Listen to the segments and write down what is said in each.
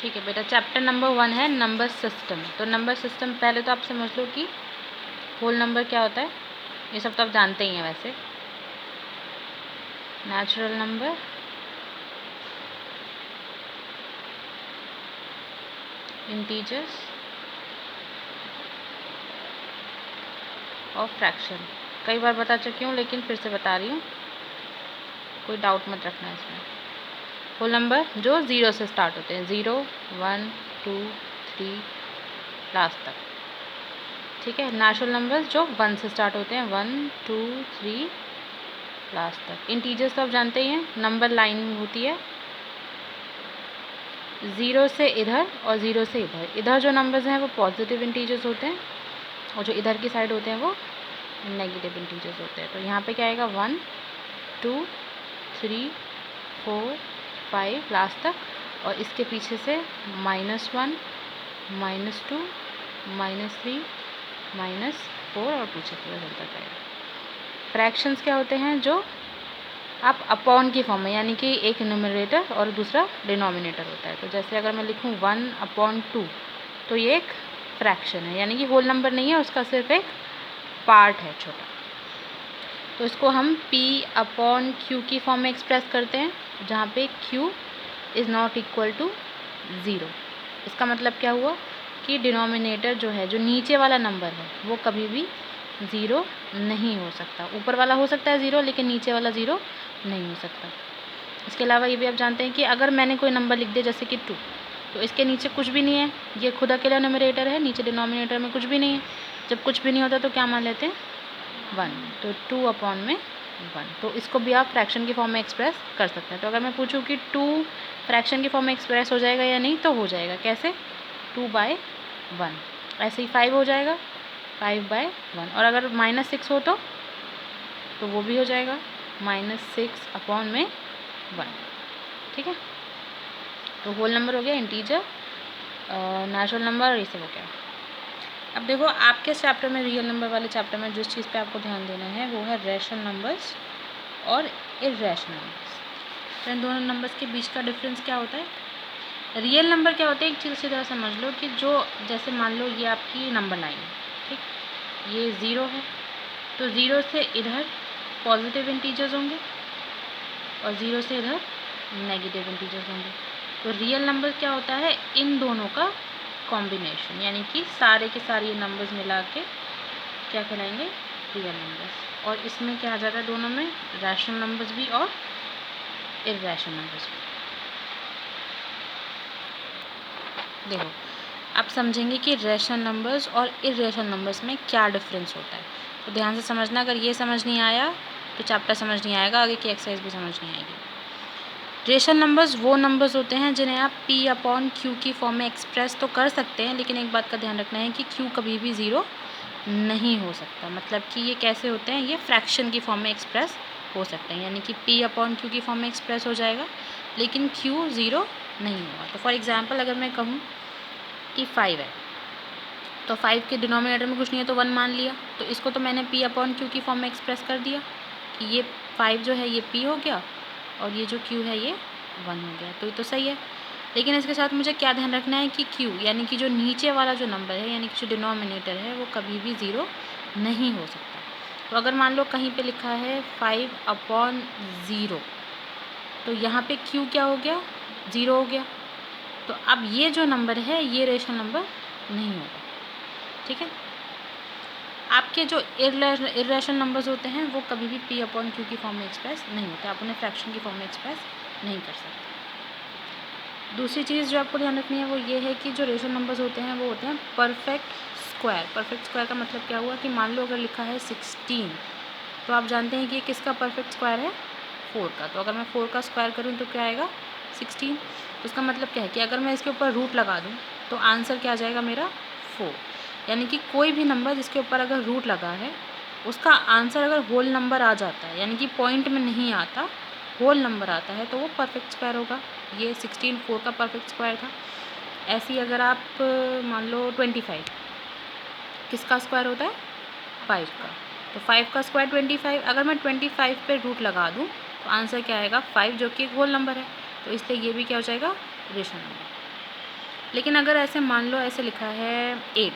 ठीक है बेटा, चैप्टर नंबर 1 है नंबर सिस्टम। तो नंबर सिस्टम पहले तो आप समझ लो कि होल नंबर क्या होता है, ये सब तो आप जानते ही हैं वैसे। नेचुरल नंबर, इंटीजर्स और फ्रैक्शन। कई बार बता चुकी हूँ लेकिन फिर से बता रही हूँ, कोई डाउट मत रखना इसमें। होल नंबर जो 0 से स्टार्ट होते हैं, 0 1 2 3 लास्ट तक, ठीक है। नेचुरल नंबर्स जो 1 से स्टार्ट होते हैं, 1 2 3 लास्ट तक। इंटीजर्स तो आप जानते ही हैं, नंबर लाइन होती है 0 से इधर और 0 से इधर। इधर जो नंबर्स हैं वो पॉजिटिव इंटीजर्स होते हैं और जो इधर की साइड होते हैं वो नेगेटिव इंटीजर्स होते हैं। तो यहाँ पे क्या आएगा, 1 2 3 4 5 लास्ट तक, और इसके पीछे से -1 -2 -3 -4 और पीछे पूरा चलता जाएगा। फ्रैक्शंस क्या होते हैं, जो आप अपॉन की फॉर्म में, यानी कि एक न्यूमरेटर और दूसरा डिनोमिनेटर होता है। तो जैसे अगर मैं लिखूँ 1/2, तो ये एक फ्रैक्शन है, यानी कि होल नंबर नहीं है, उसका सिर्फ एक पार्ट है छोटा। तो इसको हम P/Q की फॉर्म में एक्सप्रेस करते हैं, जहाँ पे Q is not equal to 0। इसका मतलब क्या हुआ कि डिनोमिनेटर जो है, जो नीचे वाला नंबर है, वो कभी भी 0 नहीं हो सकता। ऊपर वाला हो सकता है 0, लेकिन नीचे वाला 0 नहीं हो सकता। इसके अलावा ये भी आप जानते हैं कि अगर मैंने कोई नंबर लिख दिया जैसे कि 2, तो इसके नीचे कुछ भी नहीं है, ये खुद अकेला न्यूमरेटर है, नीचे डिनोमिनेटर में कुछ भी नहीं है। जब कुछ भी नहीं होता तो क्या मान लेते हैं, 1, तो 2/1। तो इसको भी आप फ्रैक्शन की फॉर्म में एक्सप्रेस कर सकते हैं। तो अगर मैं पूछूं कि 2 फ्रैक्शन की फॉर्म में एक्सप्रेस हो जाएगा या नहीं, तो हो जाएगा। कैसे, 2/1। ऐसे ही 5 हो जाएगा, 5/1। और अगर -6 हो तो वो भी हो जाएगा -6/1, ठीक है। तो होल नंबर हो गया, इंटीजर, नेचुरल नंबर, ये सब हो गया। अब देखो, आपके चैप्टर में, रियल नंबर वाले चैप्टर में जिस चीज़ पे आपको ध्यान देना है वो है रैशनल नंबर्स और इर्रेशनल नंबर्स। तो इन दोनों नंबर्स के बीच का डिफरेंस क्या होता है। रियल नंबर क्या होता है, एक चीज़ सीधी तरह समझ लो कि जो, जैसे मान लो ये आपकी नंबर लाइन है, ठीक, ये 0 है, तो 0 से इधर पॉजिटिव इंटीजर्स होंगे और 0 से इधर नेगेटिव इंटीजर्स होंगे। तो रियल नंबर क्या होता है, इन दोनों का कॉम्बिनेशन, यानी कि सारे के सारे ये नंबर्स मिला के क्या कहलाएंगे, रियल नंबर्स। और इसमें क्या आ जाता है, दोनों में रैशनल नंबर्स भी और इर्रेशनल नंबर्स भी। देखो, आप समझेंगे कि रैशनल नंबर्स और इर्रेशनल नंबर्स में क्या डिफरेंस होता है। तो ध्यान से समझना, अगर ये समझ नहीं आया तो चैप्टर समझ नहीं आएगा, आगे की एक्सरसाइज भी समझ नहीं आएगी। रेशनल नंबर्स वो नंबर्स होते हैं जिन्हें आप P/Q की फॉर्म में एक्सप्रेस तो कर सकते हैं, लेकिन एक बात का ध्यान रखना है कि Q कभी भी 0 नहीं हो सकता। मतलब कि ये कैसे होते हैं, ये फ्रैक्शन की फॉर्म में एक्सप्रेस हो सकते हैं, यानी कि P/Q की फॉर्म में एक्सप्रेस हो जाएगा, लेकिन Q 0 नहीं होगा। तो फॉर एग्जाम्पल, अगर मैं कहूँ कि 5 है, तो 5 के डिनोमिनेटर में कुछ नहीं है तो 1 मान लिया, तो इसको तो मैंने P/Q की फॉर्म में एक्सप्रेस कर दिया कि ये 5 जो है ये P हो गया और ये जो Q है ये 1 हो गया। तो ये तो सही है, लेकिन इसके साथ मुझे क्या ध्यान रखना है कि Q, यानी कि जो नीचे वाला जो नंबर है, यानी कि जो डिनोमिनेटर है, वो कभी भी 0 नहीं हो सकता। तो अगर मान लो कहीं पे लिखा है 5/0, तो यहाँ पे Q क्या हो गया, 0 हो गया। तो अब ये जो नंबर है ये रेशनल नंबर नहीं होगा, ठीक है। आपके जो इर्रेशनल नंबर्स होते हैं वो कभी भी P/Q की फॉर्म में एक्सप्रेस नहीं होते, आप उन्हें फ्रैक्शन की फॉर्म में एक्सप्रेस नहीं कर सकते। दूसरी चीज़ जो आपको ध्यान रखनी है वो ये है कि जो रेशनल नंबर्स होते हैं वो होते हैं परफेक्ट स्क्वायर। परफेक्ट स्क्वायर का मतलब क्या हुआ कि मान लो अगर लिखा है 16, तो आप जानते हैं कि ये किसका परफेक्ट स्क्वायर है, 4 का। तो अगर मैं 4 का स्क्वायर करूँ तो क्या आएगा, 16। तो उसका मतलब क्या है कि अगर मैं इसके ऊपर रूट लगा दूँ तो आंसर क्या आ जाएगा मेरा, 4। यानी कि कोई भी नंबर जिसके ऊपर अगर रूट लगा है उसका आंसर अगर होल नंबर आ जाता है, यानी कि पॉइंट में नहीं आता, होल नंबर आता है, तो वो परफेक्ट स्क्वायर होगा। ये 16 4 का परफेक्ट स्क्वायर था। ऐसे ही अगर आप मान लो 25, किसका स्क्वायर होता है, 5 का। तो 5 का स्क्वायर 25। अगर मैं 25 पे रूट लगा दूँ तो आंसर क्या आएगा, 5, जो कि एक होल नंबर है। तो इसलिए ये भी क्या हो जाएगा, रेशनल नंबर। लेकिन अगर ऐसे मान लो ऐसे लिखा है 8,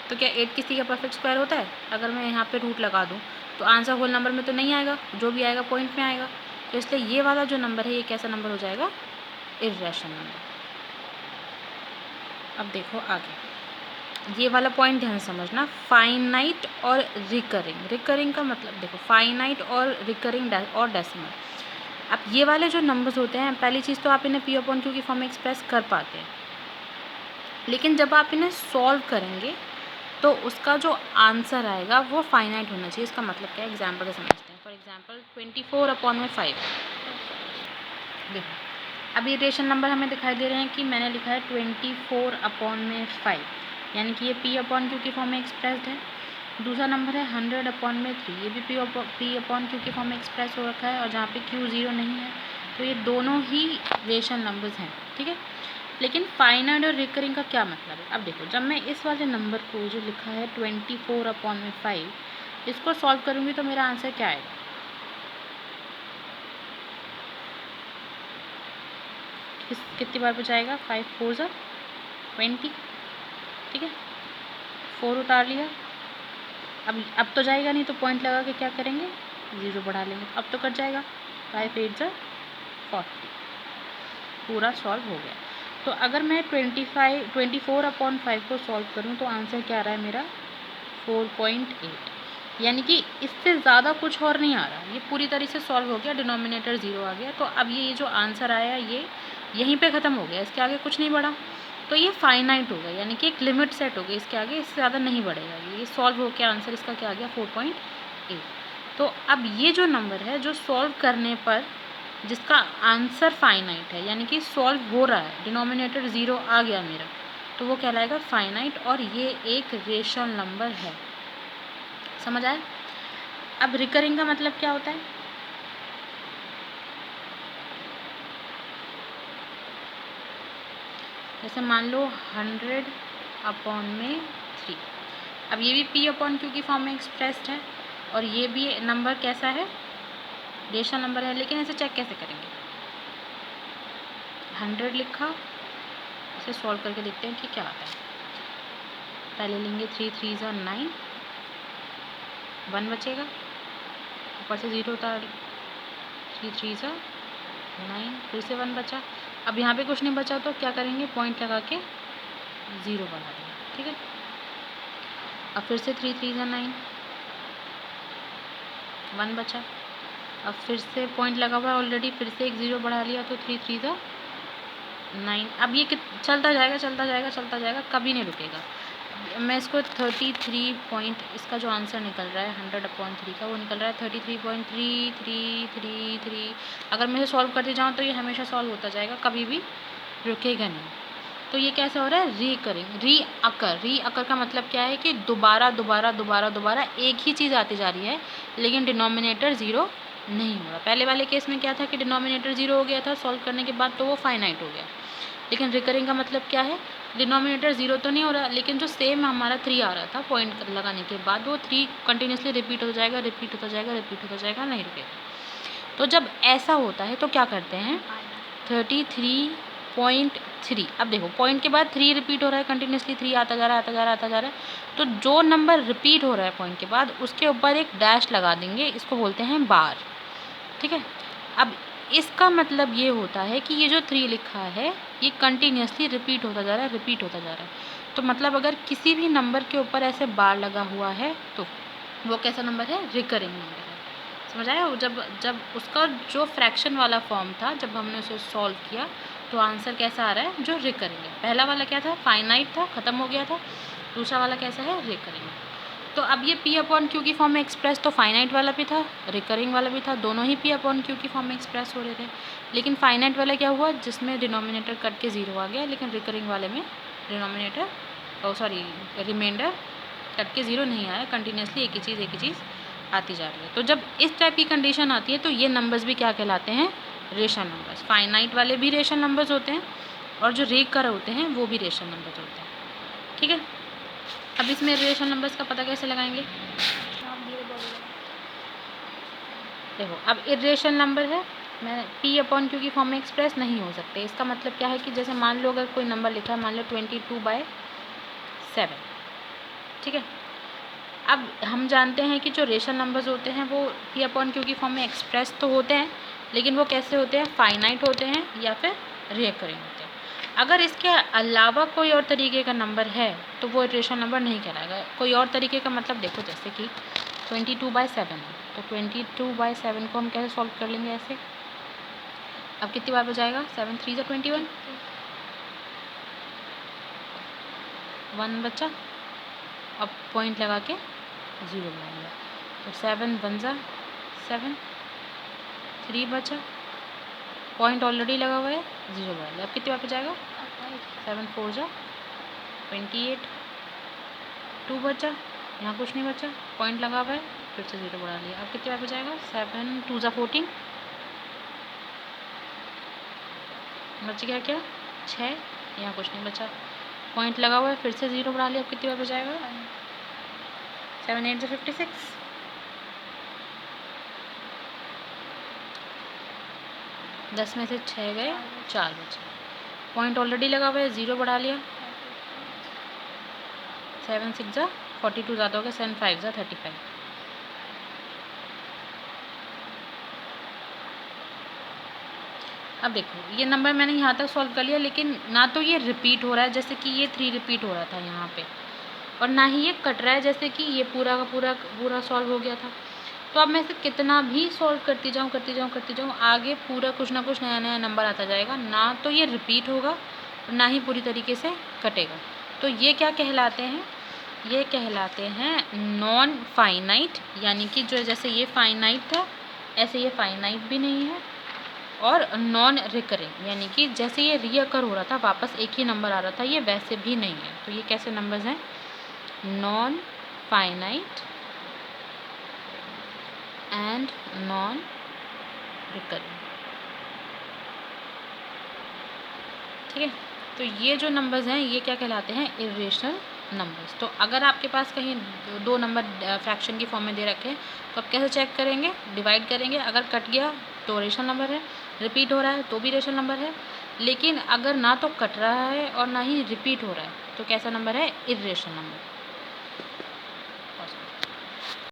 तो क्या 8 किसी का परफेक्ट स्क्वायर होता है? अगर मैं यहाँ पे रूट लगा दूँ तो आंसर होल नंबर में तो नहीं आएगा, जो भी आएगा पॉइंट में आएगा। तो इसलिए ये वाला जो नंबर है ये कैसा नंबर हो जाएगा? Irrational number. अब देखो आगे, ये वाला पॉइंट ध्यान से समझना, फाइनाइट और रिकरिंग। रिकरिंग का मतलब देखो, फाइनाइट और रिकरिंग और डेसिमल। अब ये वाले जो नंबर्स होते हैं, पहली चीज़ तो आप इन्हें पी अपॉन क्यू की फॉर्म में एक्सप्रेस कर पाते हैं, लेकिन जब आप इन्हें सॉल्व करेंगे तो उसका जो आंसर आएगा वो फाइनाइट होना चाहिए। इसका मतलब क्या है, एग्जाम्पल से समझते हैं। For example 24/5। देखो, अब ये रेशनल नंबर हमें दिखाई दे रहे हैं कि मैंने लिखा है 24/5, यानी कि ये पी अपॉन क्यू की फॉर्म में एक्सप्रेस्ड है। दूसरा नंबर है 100/3, ये भी पी अपॉन क्यू की फॉर्म में एक्सप्रेस हो रखा है, और जहाँ पे क्यू 0 नहीं है। तो ये दोनों ही रेशनल नंबर्स हैं, ठीक है। लेकिन फाइनाइट और रिकरिंग का क्या मतलब है? अब देखो, जब मैं इस वाले नंबर को जो लिखा है 24/5, इसको सॉल्व करूँगी तो मेरा आंसर क्या आएगा? कितनी बार बचाएगा? 5 4 ज़ा 20, ठीक है। 4 उतार लिया, अब तो जाएगा नहीं, तो पॉइंट लगा के क्या करेंगे? 0 बढ़ा लेंगे, अब तो कट जाएगा। 5 8 ज़ा 40, पूरा सॉल्व हो गया। तो अगर मैं 24/5 को सॉल्व करूँ तो आंसर क्या आ रहा है मेरा? 4.8, यानी कि इससे ज़्यादा कुछ और नहीं आ रहा, ये पूरी तरीके से सॉल्व हो गया, डिनोमिनेटर 0 आ गया। तो अब ये जो आंसर आया ये यहीं पे ख़त्म हो गया, इसके आगे कुछ नहीं बढ़ा। तो ये फाइनाइट होगा, यानी कि एक लिमिट सेट हो गई, इसके आगे इससे ज़्यादा नहीं बढ़ेगा। ये सॉल्व हो गया, आंसर इसका क्या आ गया? 4.8। तो अब ये जो नंबर है जो सॉल्व करने पर जिसका आंसर फाइनाइट है, यानी कि सॉल्व हो रहा है, डिनोमिनेटर 0 आ गया मेरा, तो वो कहलाएगा फाइनाइट, और ये एक रेशनल नंबर है। समझ आया? अब रिकरिंग का मतलब क्या होता है? जैसे मान लो 100/3, अब ये भी पी अपॉन क्यू की फॉर्म में एक्सप्रेस्ड है, और ये भी नंबर कैसा है? रेशनल नंबर है। लेकिन इसे चेक कैसे करेंगे? 100 लिखा, इसे सॉल्व करके देखते हैं कि क्या आता है। पहले लेंगे 3 3 ज़ा 9, 1 बचेगा, ऊपर से 0 उतार, 3 3 ज़ा 9, फिर से 1 बचा। अब यहाँ पे कुछ नहीं बचा तो क्या करेंगे? पॉइंट लगा के 0 बढ़ा देंगे, ठीक है। अब फिर से 3 3 ज़ा 9, 1 बचा। अब फिर से पॉइंट लगा हुआ है ऑलरेडी, फिर से एक 0 बढ़ा लिया, तो 3 3 ज़ा 9। अब ये चलता जाएगा चलता जाएगा चलता जाएगा, कभी नहीं रुकेगा। मैं इसको 33 पॉइंट, इसका जो आंसर निकल रहा है 100/3 का, वो निकल रहा है 33.3333। अगर मैं इसे सॉल्व करते जाऊँ तो ये हमेशा सॉल्व होता जाएगा, कभी भी रुकेगा नहीं। तो ये कैसे हो रहा है? रीकरिंग, रीअकर का मतलब क्या है कि दोबारा दोबारा दोबारा दोबारा एक ही चीज़ आती जा रही है, लेकिन डिनोमिनेटर 0 नहीं हो रहा। पहले वाले केस में क्या था कि डिनोमिनेटर 0 हो गया था सॉल्व करने के बाद, तो वो फाइनाइट हो गया। लेकिन रिकरिंग का मतलब क्या है? डिनोमिनेटर 0 तो नहीं हो रहा, लेकिन जो सेम हमारा 3 आ रहा था पॉइंट लगाने के बाद, वो 3 कंटिन्यूसली रिपीट होता जाएगा, रिपीट होता जाएगा, रिपीट होता जाएगा, नहीं रुकेगा। तो जब ऐसा होता है तो क्या करते हैं? 33.3, अब देखो पॉइंट के बाद 3 रिपीट हो रहा है कंटिन्यूसली, 3 आता जा रहा है आता जा रहा है आता जा रहा है, तो जो नंबर रिपीट हो रहा है पॉइंट के बाद उसके ऊपर एक डैश लगा देंगे, इसको बोलते हैं बार, ठीक है। अब इसका मतलब ये होता है कि ये जो 3 लिखा है ये कंटिन्यूसली रिपीट होता जा रहा है, रिपीट होता जा रहा है। तो मतलब अगर किसी भी नंबर के ऊपर ऐसे बार लगा हुआ है तो वो कैसा नंबर है? रिकरिंग नंबर है। समझ आया? जब उसका जो फ्रैक्शन वाला फॉर्म था, जब हमने उसे सॉल्व किया तो आंसर कैसा आ रहा है? जो रिकरिंग है। पहला वाला क्या था? फाइनाइट था, ख़त्म हो गया था। दूसरा वाला कैसा है? रिकरिंग। तो अब ये पी अपॉन क्यू की फॉर्म में एक्सप्रेस तो फाइनाइट वाला भी था, रिकरिंग वाला भी था, दोनों ही पी अपॉन क्यू की फॉर्म में एक्सप्रेस हो रहे थे। लेकिन फाइनाइट वाला क्या हुआ? जिसमें डिनोमिनेटर कट के 0 आ गया, लेकिन रिकरिंग वाले में डिनोमिनेटर रिमाइंडर कट के 0 नहीं आया, कंटिन्यूसली एक ही चीज़ आती जा रही है। तो जब इस टाइप की कंडीशन आती है तो ये नंबर्स भी क्या कहलाते हैं? Rational numbers. फाइनाइट वाले भी रेशनल नंबर्स होते हैं, और जो रिकर होते हैं वो भी रेशनल नंबर्स होते हैं, ठीक है। अब इसमें रेशनल नंबर्स का पता कैसे लगाएंगे? देखो, अब इरेशनल नंबर है मैं पी अपॉन क्यू की फॉर्म में एक्सप्रेस नहीं हो सकते। इसका मतलब क्या है कि जैसे मान लो अगर कोई नंबर लिखा है, मान लो 22/7, ठीक है। अब हम जानते हैं कि जो रेशनल नंबर्स होते हैं वो पी अपॉन क्यू की फॉर्म में एक्सप्रेस तो होते हैं, लेकिन वो कैसे होते हैं, फाइनाइट होते हैं या फिर रिकरिंग होते हैं। अगर इसके अलावा कोई और तरीके का नंबर है तो वो रेशनल नंबर नहीं कहलाएगा। कोई और तरीके का मतलब देखो, जैसे कि 22/7 है, तो 22/7 को हम कैसे सॉल्व कर लेंगे ऐसे। अब कितनी बार बजाएगा, 7 3 21, 1 बचा, अब पॉइंट लगा के 0 बना लिया, तो 7 1 7, 3 बचा, पॉइंट ऑलरेडी लगा हुआ है, 0 बना लिया। अब कितनी बार बजाएगा, 7 4 28, 2 बचा, यहाँ कुछ नहीं बचा, पॉइंट लगा हुआ है, फिर से 0 बढ़ा लिया। अब कितनी बार बजाएगा, 7 2 14, बच गया क्या, 6, यहाँ कुछ नहीं बचा, पॉइंट लगा हुआ है, फिर से 0 बढ़ा लिया। अब कितनी बार बजाएगा, 7 8 56, 10 में से 6 गए, 4 बचे, पॉइंट ऑलरेडी लगा हुआ है, 0 बढ़ा लिया, 7 6 42 ज़्यादा हो गया, 7 5 35। अब देखो ये नंबर मैंने यहाँ तक सॉल्व कर लिया, लेकिन ना तो ये रिपीट हो रहा है जैसे कि ये 3 रिपीट हो रहा था यहाँ पे, और ना ही ये कट रहा है जैसे कि ये पूरा का पूरा सॉल्व हो गया था। तो अब मैं इसे कितना भी सॉल्व करती जाऊँ, आगे पूरा कुछ ना कुछ नया नया नंबर आता जाएगा, ना तो ये रिपीट होगा और ना ही पूरी तरीके से कटेगा। तो ये क्या कहलाते हैं, ये कहलाते हैं नॉन फाइनाइट, यानी कि जो जैसे ये फाइनाइट था ऐसे ये फाइनाइट भी नहीं है, और नॉन रिकरिंग, यानी कि जैसे ये रिअकर हो रहा था वापस एक ही नंबर आ रहा था, ये वैसे भी नहीं है। तो ये कैसे नंबर्स हैं, non finite and non recurring, ठीक है। तो ये जो नंबर्स हैं ये क्या कहलाते हैं, इरेशनल नंबर्स। तो अगर आपके पास कहीं दो नंबर फ्रैक्शन की फॉर्म में दे रखे हैं तो आप कैसे चेक करेंगे, डिवाइड करेंगे, अगर कट गया तो रेशनल नंबर है, रिपीट हो रहा है तो भी रेशनल नंबर है, लेकिन अगर ना तो कट रहा है और ना ही रिपीट हो रहा है तो कैसा नंबर है, इरेशनल नंबर।